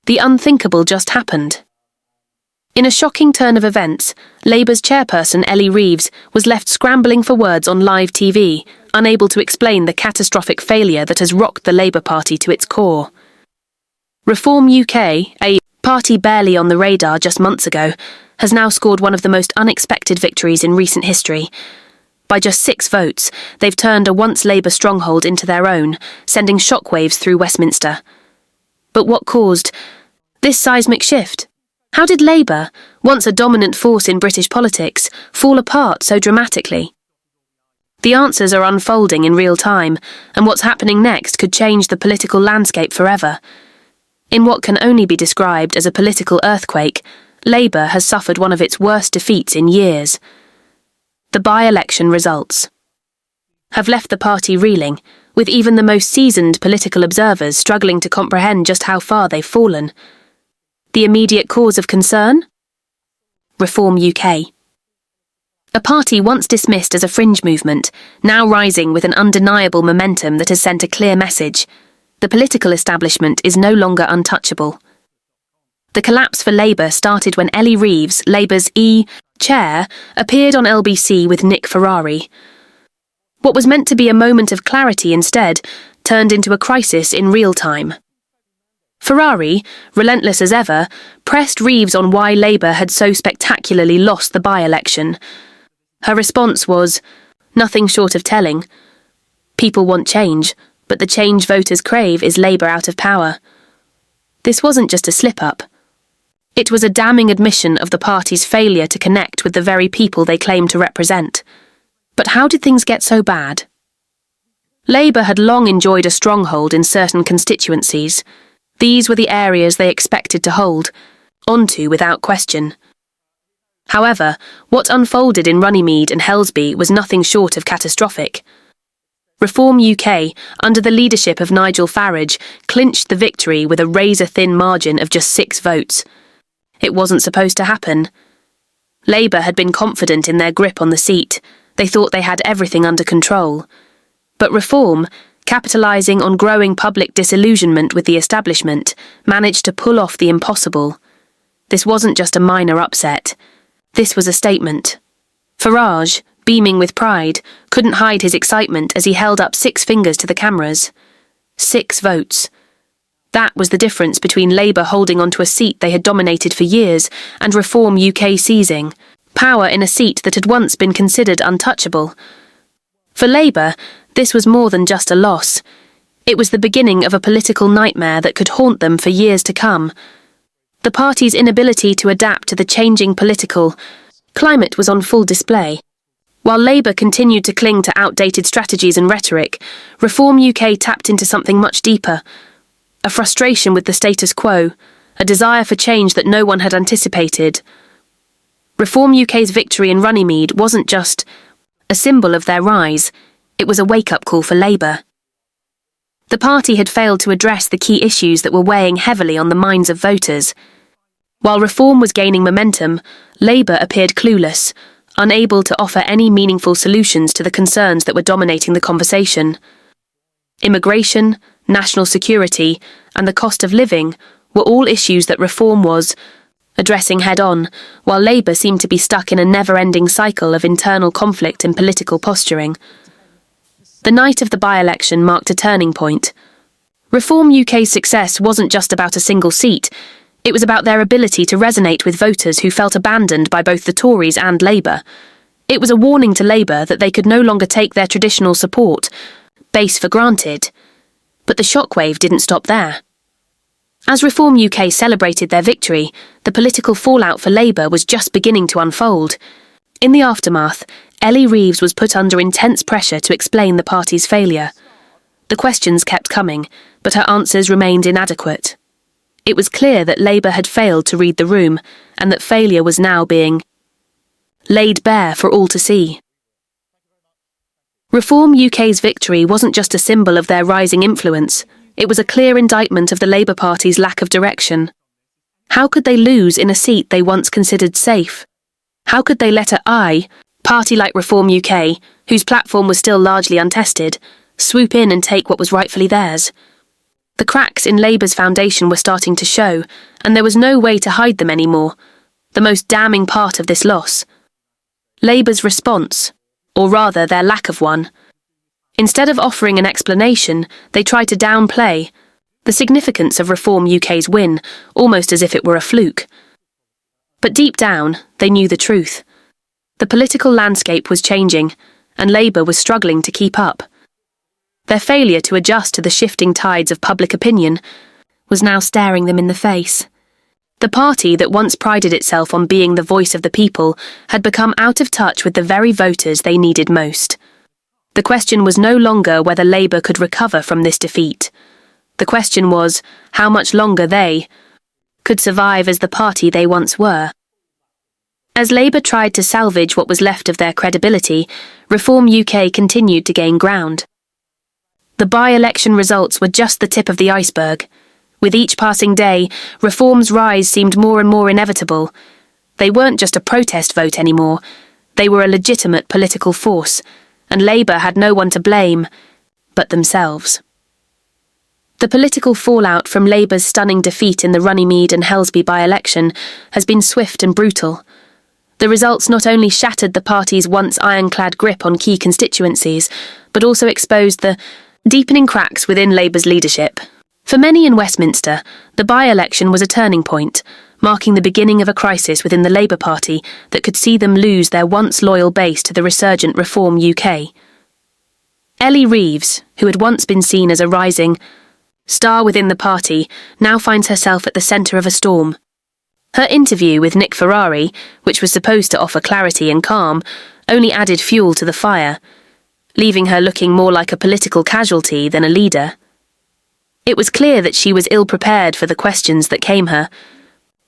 The unthinkable just happened. In a shocking turn of events, Labour's chairperson Ellie Reeves was left scrambling for words on live TV, unable to explain the catastrophic failure that has rocked the Labour Party to its core. Reform UK, a party barely on the radar just months ago, has now scored one of the most unexpected victories in recent history. By just 6 votes, they've turned a once Labour stronghold into their own, sending shockwaves through Westminster. But what caused this seismic shift? How did Labour, once a dominant force in British politics, fall apart so dramatically? The answers are unfolding in real time, and what's happening next could change the political landscape forever. In what can only be described as a political earthquake, Labour has suffered one of its worst defeats in years. The by-election results have left the party reeling, with even the most seasoned political observers struggling to comprehend just how far they've fallen. The immediate cause of concern? Reform UK. A party once dismissed as a fringe movement, now rising with an undeniable momentum that has sent a clear message. The political establishment is no longer untouchable. The collapse for Labour started when Ellie Reeves, Labour's chair, appeared on LBC with Nick Ferrari. What was meant to be a moment of clarity instead turned into a crisis in real time. Ferrari, relentless as ever, pressed Reeves on why Labour had so spectacularly lost the by-election. Her response was, nothing short of telling. People want change, but the change voters crave is Labour out of power. This wasn't just a slip-up. It was a damning admission of the party's failure to connect with the very people they claim to represent. But how did things get so bad? Labour had long enjoyed a stronghold in certain constituencies. These were the areas they expected to hold onto without question. However, what unfolded in Runnymede and Helsby was nothing short of catastrophic. Reform UK, under the leadership of Nigel Farage, clinched the victory with a razor-thin margin of just 6 votes. It wasn't supposed to happen. Labour had been confident in their grip on the seat. They thought they had everything under control. But Reform, capitalising on growing public disillusionment with the establishment, managed to pull off the impossible. This wasn't just a minor upset. This was a statement. Farage, beaming with pride, couldn't hide his excitement as he held up 6 fingers to the cameras. 6 votes. That was the difference between Labour holding onto a seat they had dominated for years and Reform UK seizing power in a seat that had once been considered untouchable. For Labour, this was more than just a loss. It was the beginning of a political nightmare that could haunt them for years to come. The party's inability to adapt to the changing political climate was on full display. While Labour continued to cling to outdated strategies and rhetoric, Reform UK tapped into something much deeper. A frustration with the status quo, a desire for change that no one had anticipated. Reform UK's victory in Runnymede wasn't just a symbol of their rise, it was a wake-up call for Labour. The party had failed to address the key issues that were weighing heavily on the minds of voters. While Reform was gaining momentum, Labour appeared clueless, unable to offer any meaningful solutions to the concerns that were dominating the conversation. Immigration, national security, and the cost of living were all issues that Reform was addressing head-on, while Labour seemed to be stuck in a never-ending cycle of internal conflict and political posturing. The night of the by-election marked a turning point. Reform UK's success wasn't just about a single seat, it was about their ability to resonate with voters who felt abandoned by both the Tories and Labour. It was a warning to Labour that they could no longer take their traditional support base for granted. But the shockwave didn't stop there. As Reform UK celebrated their victory, the political fallout for Labour was just beginning to unfold. In the aftermath, Ellie Reeves was put under intense pressure to explain the party's failure. The questions kept coming, but her answers remained inadequate. It was clear that Labour had failed to read the room, and that failure was now being laid bare for all to see. Reform UK's victory wasn't just a symbol of their rising influence, it was a clear indictment of the Labour Party's lack of direction. How could they lose in a seat they once considered safe? How could they let a party like Reform UK, whose platform was still largely untested, swoop in and take what was rightfully theirs? The cracks in Labour's foundation were starting to show, and there was no way to hide them anymore, the most damning part of this loss. Labour's response, or rather their lack of one. Instead of offering an explanation, they tried to downplay the significance of Reform UK's win, almost as if it were a fluke. But deep down, they knew the truth. The political landscape was changing, and Labour was struggling to keep up. Their failure to adjust to the shifting tides of public opinion was now staring them in the face. The party that once prided itself on being the voice of the people had become out of touch with the very voters they needed most. The question was no longer whether Labour could recover from this defeat. The question was how much longer they could survive as the party they once were. As Labour tried to salvage what was left of their credibility, Reform UK continued to gain ground. The by-election results were just the tip of the iceberg. With each passing day, Reform's rise seemed more and more inevitable. They weren't just a protest vote anymore. They were a legitimate political force, and Labour had no one to blame but themselves. The political fallout from Labour's stunning defeat in the Runnymede and Helsby by-election has been swift and brutal. The results not only shattered the party's once ironclad grip on key constituencies, but also exposed the deepening cracks within Labour's leadership. For many in Westminster, the by-election was a turning point, marking the beginning of a crisis within the Labour Party that could see them lose their once loyal base to the resurgent Reform UK. Ellie Reeves, who had once been seen as a rising star within the party, now finds herself at the centre of a storm. Her interview with Nick Ferrari, which was supposed to offer clarity and calm, only added fuel to the fire, leaving her looking more like a political casualty than a leader. It was clear that she was ill-prepared for the questions that came her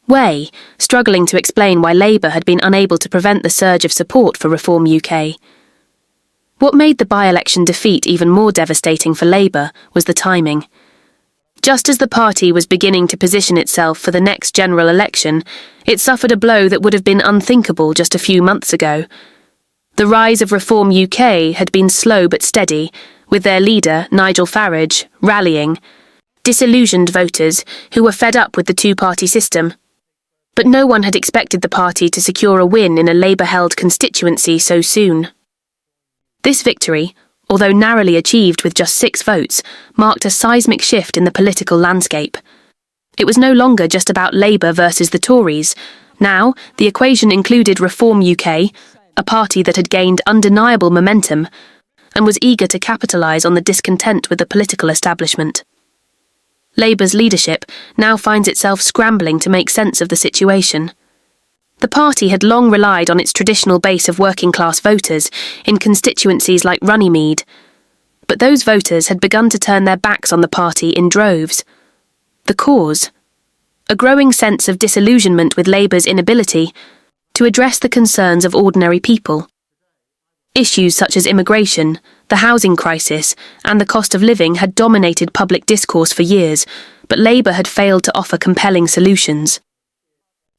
way, struggling to explain why Labour had been unable to prevent the surge of support for Reform UK. What made the by-election defeat even more devastating for Labour was the timing. Just as the party was beginning to position itself for the next general election, it suffered a blow that would have been unthinkable just a few months ago. The rise of Reform UK had been slow but steady, with their leader, Nigel Farage, rallying disillusioned voters who were fed up with the two-party system. But no one had expected the party to secure a win in a Labour-held constituency so soon. This victory, although narrowly achieved with just 6 votes, marked a seismic shift in the political landscape. It was no longer just about Labour versus the Tories. Now, the equation included Reform UK, a party that had gained undeniable momentum and was eager to capitalise on the discontent with the political establishment. Labour's leadership now finds itself scrambling to make sense of the situation. The party had long relied on its traditional base of working-class voters in constituencies like Runnymede, but those voters had begun to turn their backs on the party in droves. The cause? A growing sense of disillusionment with Labour's inability to address the concerns of ordinary people. Issues such as immigration, the housing crisis, and the cost of living had dominated public discourse for years, but Labour had failed to offer compelling solutions.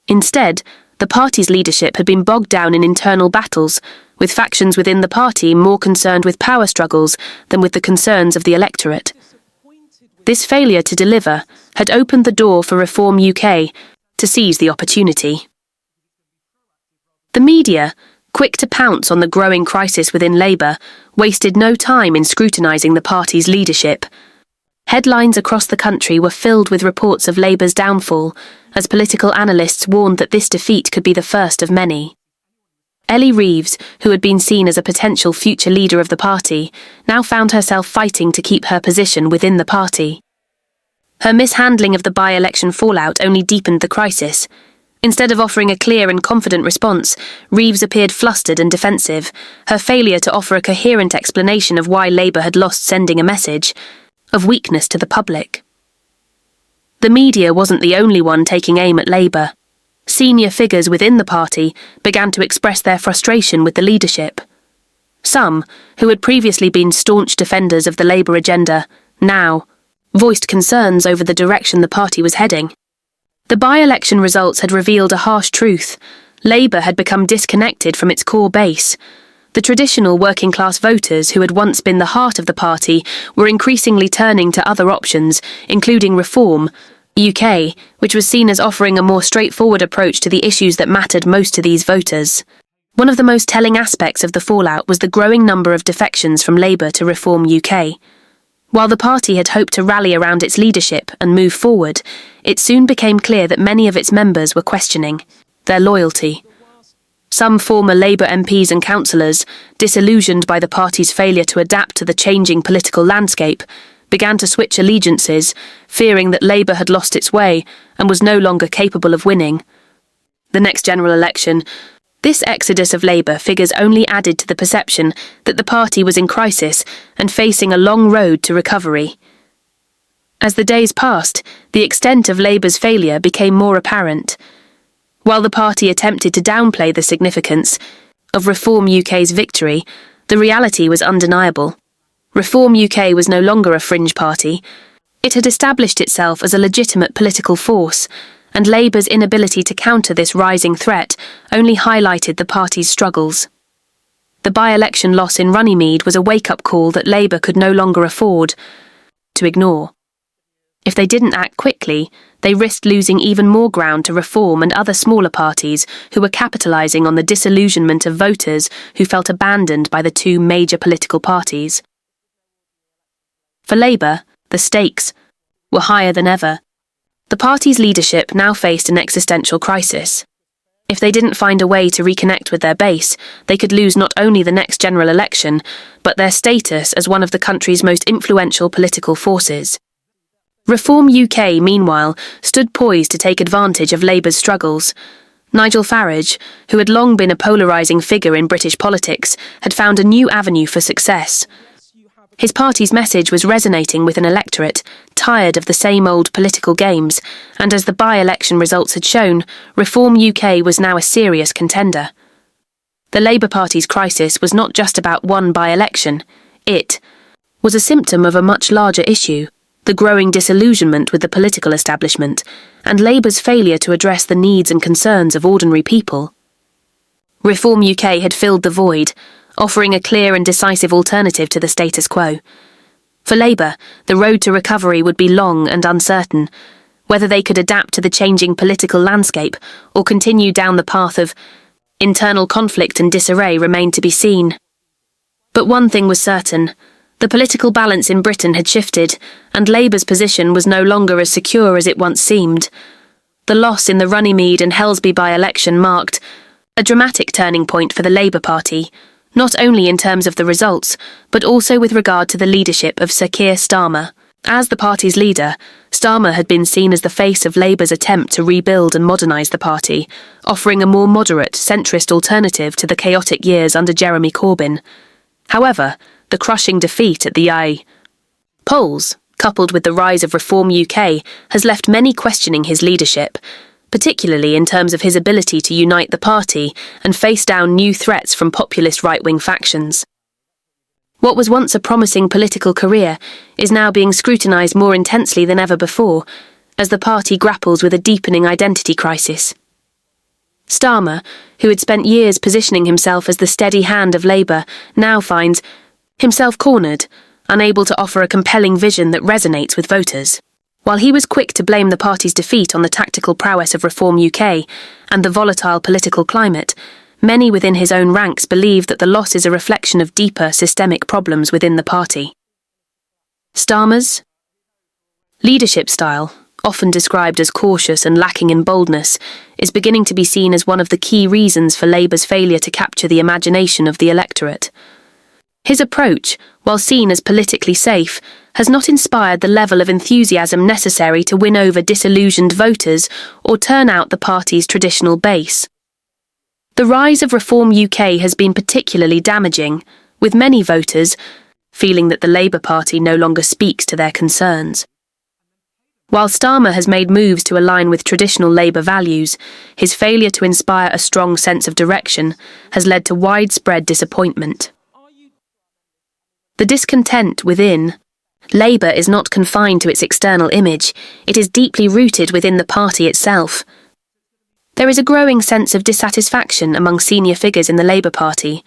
Instead, the party's leadership had been bogged down in internal battles, with factions within the party more concerned with power struggles than with the concerns of the electorate. This failure to deliver had opened the door for Reform UK to seize the opportunity. The media, quick to pounce on the growing crisis within Labour, wasted no time in scrutinising the party's leadership. Headlines across the country were filled with reports of Labour's downfall, as political analysts warned that this defeat could be the first of many. Ellie Reeves, who had been seen as a potential future leader of the party, now found herself fighting to keep her position within the party. Her mishandling of the by-election fallout only deepened the crisis. Instead of offering a clear and confident response, Reeves appeared flustered and defensive, her failure to offer a coherent explanation of why Labour had lost sending a message of weakness to the public. The media wasn't the only one taking aim at Labour. Senior figures within the party began to express their frustration with the leadership. Some, who had previously been staunch defenders of the Labour agenda, now voiced concerns over the direction the party was heading. The by-election results had revealed a harsh truth. Labour had become disconnected from its core base. The traditional working-class voters who had once been the heart of the party were increasingly turning to other options, including Reform UK, which was seen as offering a more straightforward approach to the issues that mattered most to these voters. One of the most telling aspects of the fallout was the growing number of defections from Labour to Reform UK. While the party had hoped to rally around its leadership and move forward, it soon became clear that many of its members were questioning their loyalty. Some former Labour MPs and councillors, disillusioned by the party's failure to adapt to the changing political landscape, began to switch allegiances, fearing that Labour had lost its way and was no longer capable of winning. The next general election, this exodus of Labour figures only added to the perception that the party was in crisis and facing a long road to recovery. As the days passed, the extent of Labour's failure became more apparent. While the party attempted to downplay the significance of Reform UK's victory, the reality was undeniable. Reform UK was no longer a fringe party. It had established itself as a legitimate political force, and Labour's inability to counter this rising threat only highlighted the party's struggles. The by-election loss in Runnymede was a wake-up call that Labour could no longer afford to ignore. If they didn't act quickly, they risked losing even more ground to Reform and other smaller parties who were capitalising on the disillusionment of voters who felt abandoned by the two major political parties. For Labour, the stakes were higher than ever. The party's leadership now faced an existential crisis. If they didn't find a way to reconnect with their base, they could lose not only the next general election, but their status as one of the country's most influential political forces. Reform UK, meanwhile, stood poised to take advantage of Labour's struggles. Nigel Farage, who had long been a polarising figure in British politics, had found a new avenue for success. His party's message was resonating with an electorate tired of the same old political games, and as the by-election results had shown, Reform UK was now a serious contender. The Labour Party's crisis was not just about one by-election. It was a symptom of a much larger issue, the growing disillusionment with the political establishment, and Labour's failure to address the needs and concerns of ordinary people. Reform UK had filled the void, offering a clear and decisive alternative to the status quo. For Labour, the road to recovery would be long and uncertain. Whether they could adapt to the changing political landscape or continue down the path of internal conflict and disarray remained to be seen. But one thing was certain: the political balance in Britain had shifted, and Labour's position was no longer as secure as it once seemed. The loss in the Runnymede and Helsby by-election marked a dramatic turning point for the Labour Party, not only in terms of the results, but also with regard to the leadership of Sir Keir Starmer. As the party's leader, Starmer had been seen as the face of Labour's attempt to rebuild and modernise the party, offering a more moderate, centrist alternative to the chaotic years under Jeremy Corbyn. However, the crushing defeat at the polls, coupled with the rise of Reform UK, has left many questioning his leadership, particularly in terms of his ability to unite the party and face down new threats from populist right-wing factions. What was once a promising political career is now being scrutinised more intensely than ever before, as the party grapples with a deepening identity crisis. Starmer, who had spent years positioning himself as the steady hand of Labour, now finds himself cornered, unable to offer a compelling vision that resonates with voters. While he was quick to blame the party's defeat on the tactical prowess of Reform UK and the volatile political climate, many within his own ranks believed that the loss is a reflection of deeper systemic problems within the party. Starmer's leadership style, often described as cautious and lacking in boldness, is beginning to be seen as one of the key reasons for Labour's failure to capture the imagination of the electorate. His approach, while seen as politically safe, has not inspired the level of enthusiasm necessary to win over disillusioned voters or turn out the party's traditional base. The rise of Reform UK has been particularly damaging, with many voters feeling that the Labour Party no longer speaks to their concerns. While Starmer has made moves to align with traditional Labour values, his failure to inspire a strong sense of direction has led to widespread disappointment. The discontent within Labour is not confined to its external image, it is deeply rooted within the party itself. There is a growing sense of dissatisfaction among senior figures in the Labour Party.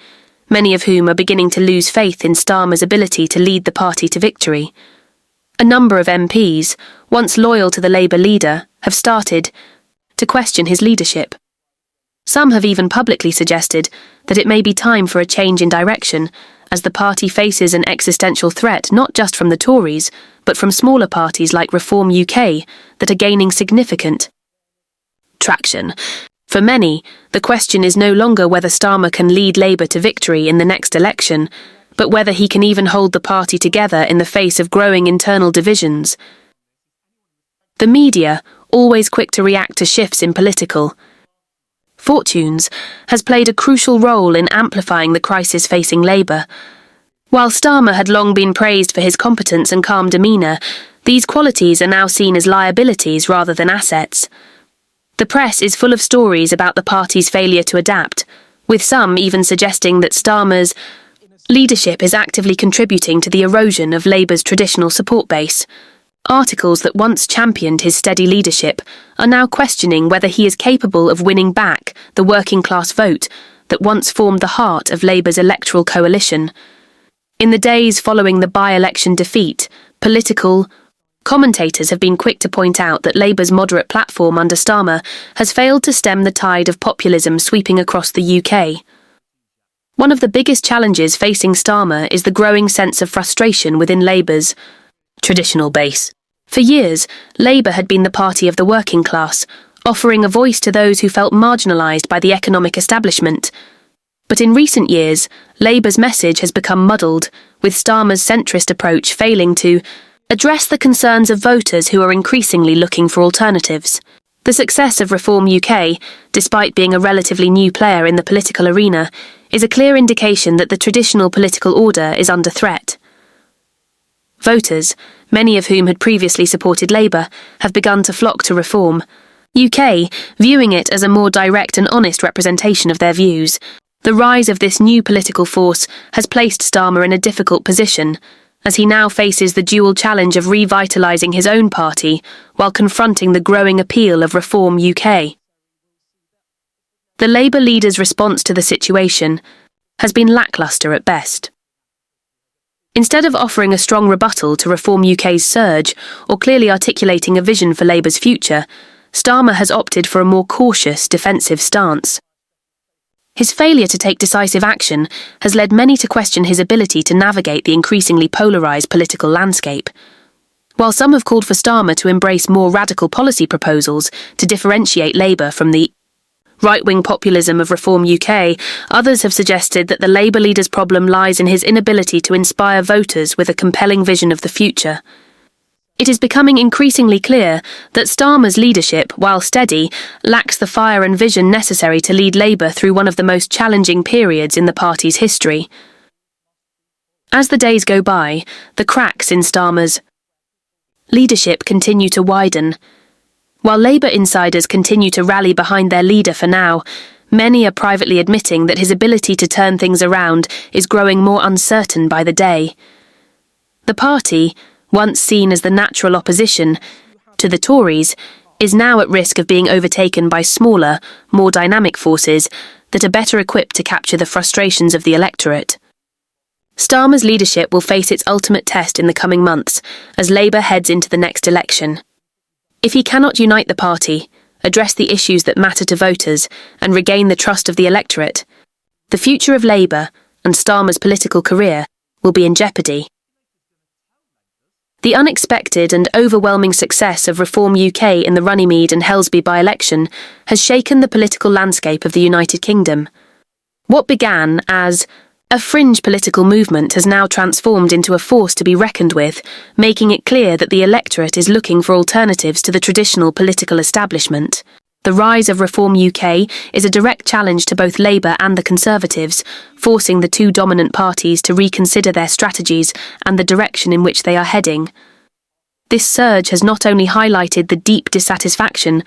many of whom are beginning to lose faith in Starmer's ability to lead the party to victory. A number of MPs, once loyal to the Labour leader, have started to question his leadership. Some have even publicly suggested that it may be time for a change in direction, as the party faces an existential threat not just from the Tories, but from smaller parties like Reform UK that are gaining significant traction. For many, the question is no longer whether Starmer can lead Labour to victory in the next election, but whether he can even hold the party together in the face of growing internal divisions. The media, always quick to react to shifts in political fortunes, has played a crucial role in amplifying the crisis facing Labour. While Starmer had long been praised for his competence and calm demeanour, these qualities are now seen as liabilities rather than assets. The press is full of stories about the party's failure to adapt, with some even suggesting that Starmer's leadership is actively contributing to the erosion of Labour's traditional support base. Articles that once championed his steady leadership are now questioning whether he is capable of winning back the working-class vote that once formed the heart of Labour's electoral coalition. In the days following the by-election defeat, political commentators have been quick to point out that Labour's moderate platform under Starmer has failed to stem the tide of populism sweeping across the UK. One of the biggest challenges facing Starmer is the growing sense of frustration within Labour's traditional base. For years, Labour had been the party of the working class, offering a voice to those who felt marginalised by the economic establishment. But in recent years, Labour's message has become muddled, with Starmer's centrist approach failing to address the concerns of voters who are increasingly looking for alternatives. The success of Reform UK, despite being a relatively new player in the political arena, is a clear indication that the traditional political order is under threat. Voters, many of whom had previously supported Labour, have begun to flock to Reform UK, viewing it as a more direct and honest representation of their views. The rise of this new political force has placed Starmer in a difficult position, as he now faces the dual challenge of revitalising his own party while confronting the growing appeal of Reform UK. The Labour leader's response to the situation has been lacklustre at best. Instead of offering a strong rebuttal to Reform UK's surge or clearly articulating a vision for Labour's future, Starmer has opted for a more cautious, defensive stance. His failure to take decisive action has led many to question his ability to navigate the increasingly polarised political landscape. While some have called for Starmer to embrace more radical policy proposals to differentiate Labour from the right-wing populism of Reform UK, others have suggested that the Labour leader's problem lies in his inability to inspire voters with a compelling vision of the future. It is becoming increasingly clear that Starmer's leadership, while steady, lacks the fire and vision necessary to lead Labour through one of the most challenging periods in the party's history. As the days go by, the cracks in Starmer's leadership continue to widen. While Labour insiders continue to rally behind their leader for now, many are privately admitting that his ability to turn things around is growing more uncertain by the day. The party, once seen as the natural opposition to the Tories, is now at risk of being overtaken by smaller, more dynamic forces that are better equipped to capture the frustrations of the electorate. Starmer's leadership will face its ultimate test in the coming months as Labour heads into the next election. If he cannot unite the party, address the issues that matter to voters, and regain the trust of the electorate, the future of Labour and Starmer's political career will be in jeopardy. The unexpected and overwhelming success of Reform UK in the Runnymede and Helsby by-election has shaken the political landscape of the United Kingdom. What began as a fringe political movement has now transformed into a force to be reckoned with, making it clear that the electorate is looking for alternatives to the traditional political establishment. The rise of Reform UK is a direct challenge to both Labour and the Conservatives, forcing the two dominant parties to reconsider their strategies and the direction in which they are heading. This surge has not only highlighted the deep dissatisfaction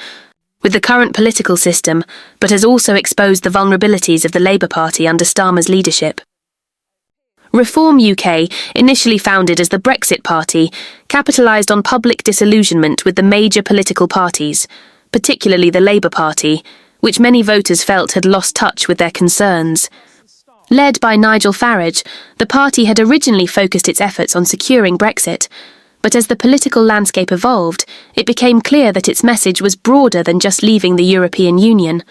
with the current political system, but has also exposed the vulnerabilities of the Labour Party under Starmer's leadership. Reform UK, initially founded as the Brexit Party, capitalised on public disillusionment with the major political parties, particularly the Labour Party, which many voters felt had lost touch with their concerns. Led by Nigel Farage, the party had originally focused its efforts on securing Brexit, but as the political landscape evolved, it became clear that its message was broader than just leaving the European Union.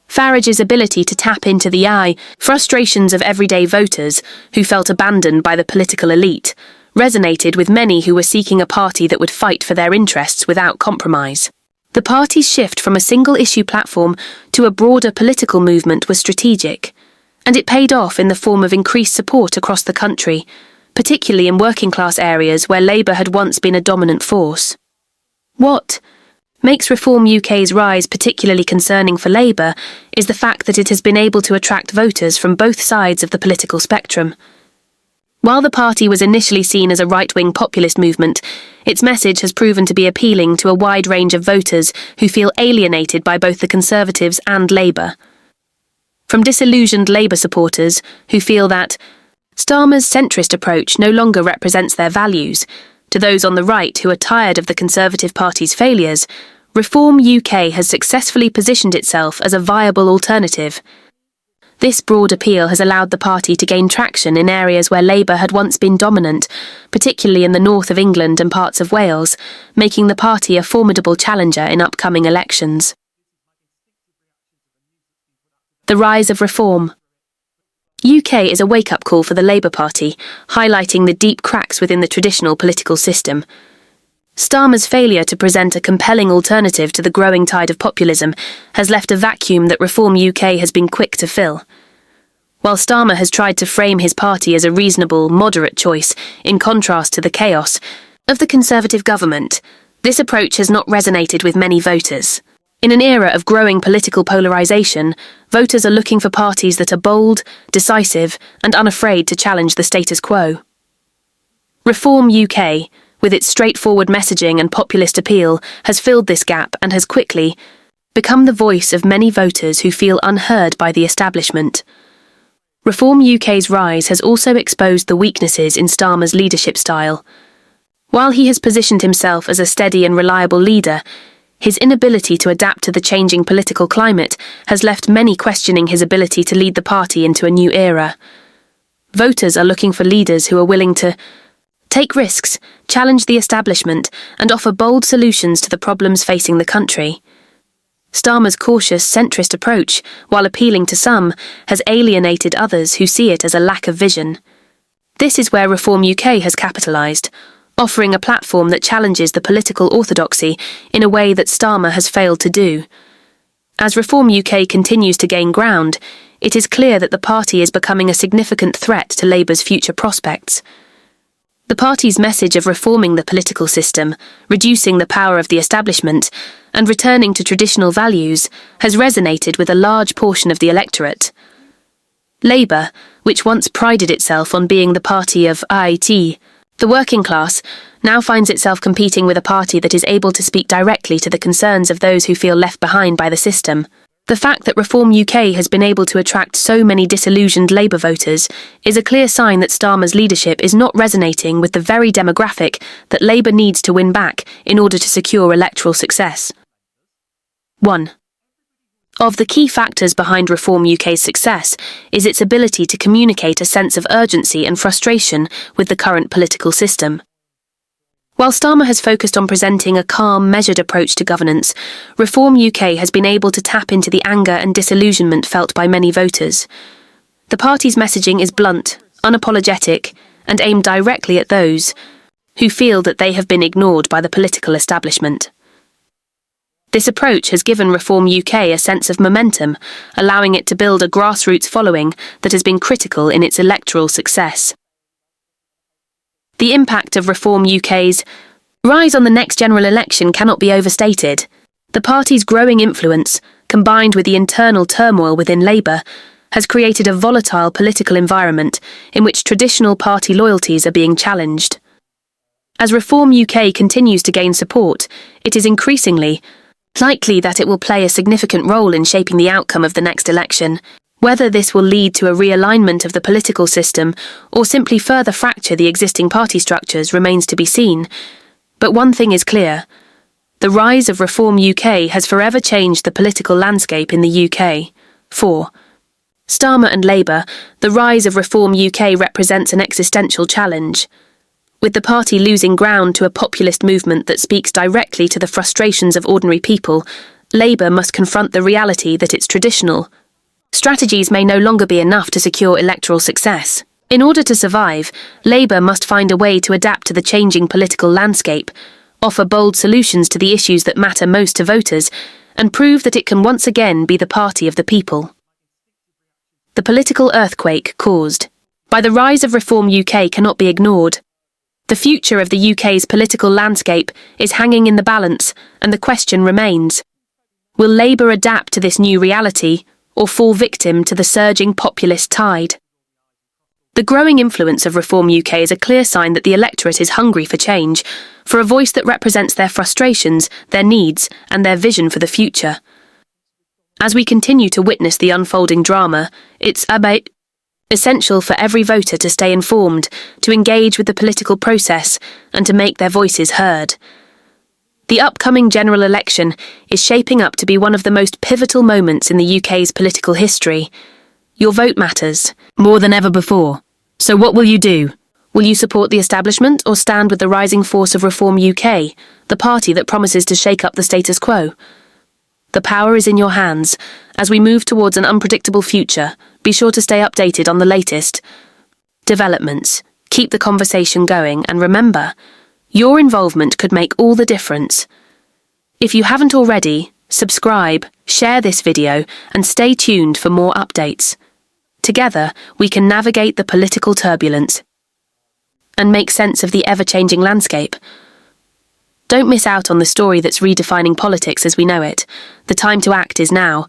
Farage's ability to tap into the frustrations of everyday voters who felt abandoned by the political elite resonated with many who were seeking a party that would fight for their interests without compromise. The party's shift from a single-issue platform to a broader political movement was strategic, and it paid off in the form of increased support across the country, particularly in working-class areas where Labour had once been a dominant force. What makes Reform UK's rise particularly concerning for Labour is the fact that it has been able to attract voters from both sides of the political spectrum. While the party was initially seen as a right-wing populist movement, its message has proven to be appealing to a wide range of voters who feel alienated by both the Conservatives and Labour. From disillusioned Labour supporters who feel that Starmer's centrist approach no longer represents their values, to those on the right who are tired of the Conservative Party's failures, Reform UK has successfully positioned itself as a viable alternative. This broad appeal has allowed the party to gain traction in areas where Labour had once been dominant, particularly in the north of England and parts of Wales, making the party a formidable challenger in upcoming elections. The rise of Reform. UK is a wake-up call for the Labour Party, highlighting the deep cracks within the traditional political system. Starmer's failure to present a compelling alternative to the growing tide of populism has left a vacuum that Reform UK has been quick to fill. While Starmer has tried to frame his party as a reasonable, moderate choice, in contrast to the chaos of the Conservative government, this approach has not resonated with many voters. In an era of growing political polarisation, voters are looking for parties that are bold, decisive, and unafraid to challenge the status quo. Reform UK, with its straightforward messaging and populist appeal, has filled this gap and has quickly become the voice of many voters who feel unheard by the establishment. Reform UK's rise has also exposed the weaknesses in Starmer's leadership style. While he has positioned himself as a steady and reliable leader, his inability to adapt to the changing political climate has left many questioning his ability to lead the party into a new era. Voters are looking for leaders who are willing to take risks, challenge the establishment, and offer bold solutions to the problems facing the country. Starmer's cautious, centrist approach, while appealing to some, has alienated others who see it as a lack of vision. This is where Reform UK has capitalised, offering a platform that challenges the political orthodoxy in a way that Starmer has failed to do. As Reform UK continues to gain ground, it is clear that the party is becoming a significant threat to Labour's future prospects. The party's message of reforming the political system, reducing the power of the establishment, and returning to traditional values has resonated with a large portion of the electorate. Labour, which once prided itself on being the party of the working class, now finds itself competing with a party that is able to speak directly to the concerns of those who feel left behind by the system. The fact that Reform UK has been able to attract so many disillusioned Labour voters is a clear sign that Starmer's leadership is not resonating with the very demographic that Labour needs to win back in order to secure electoral success. 1. Of the key factors behind Reform UK's success is its ability to communicate a sense of urgency and frustration with the current political system. While Starmer has focused on presenting a calm, measured approach to governance, Reform UK has been able to tap into the anger and disillusionment felt by many voters. The party's messaging is blunt, unapologetic, and aimed directly at those who feel that they have been ignored by the political establishment. This approach has given Reform UK a sense of momentum, allowing it to build a grassroots following that has been critical in its electoral success. The impact of Reform UK's rise on the next general election cannot be overstated. The party's growing influence, combined with the internal turmoil within Labour, has created a volatile political environment in which traditional party loyalties are being challenged. As Reform UK continues to gain support, it is increasingly likely that it will play a significant role in shaping the outcome of the next election. Whether this will lead to a realignment of the political system or simply further fracture the existing party structures remains to be seen. But one thing is clear: the rise of Reform UK has forever changed the political landscape in the UK. 4. Starmer and Labour, the rise of Reform UK represents an existential challenge. With the party losing ground to a populist movement that speaks directly to the frustrations of ordinary people, Labour must confront the reality that its traditional strategies may no longer be enough to secure electoral success. In order to survive, Labour must find a way to adapt to the changing political landscape, offer bold solutions to the issues that matter most to voters, and prove that it can once again be the party of the people. The political earthquake caused by the rise of Reform UK cannot be ignored. The future of the UK's political landscape is hanging in the balance, and the question remains: will Labour adapt to this new reality, or fall victim to the surging populist tide? The growing influence of Reform UK is a clear sign that the electorate is hungry for change, for a voice that represents their frustrations, their needs, and their vision for the future. As we continue to witness the unfolding drama, it's essential for every voter to stay informed, to engage with the political process, and to make their voices heard. The upcoming general election is shaping up to be one of the most pivotal moments in the UK's political history. Your vote matters more than ever before. So what will you do? Will you support the establishment or stand with the rising force of Reform UK, the party that promises to shake up the status quo? The power is in your hands. As we move towards an unpredictable future, be sure to stay updated on the latest developments. Keep the conversation going, and remember, your involvement could make all the difference. If you haven't already, subscribe, share this video, and stay tuned for more updates. Together, we can navigate the political turbulence and make sense of the ever-changing landscape. Don't miss out on the story that's redefining politics as we know it. The time to act is now.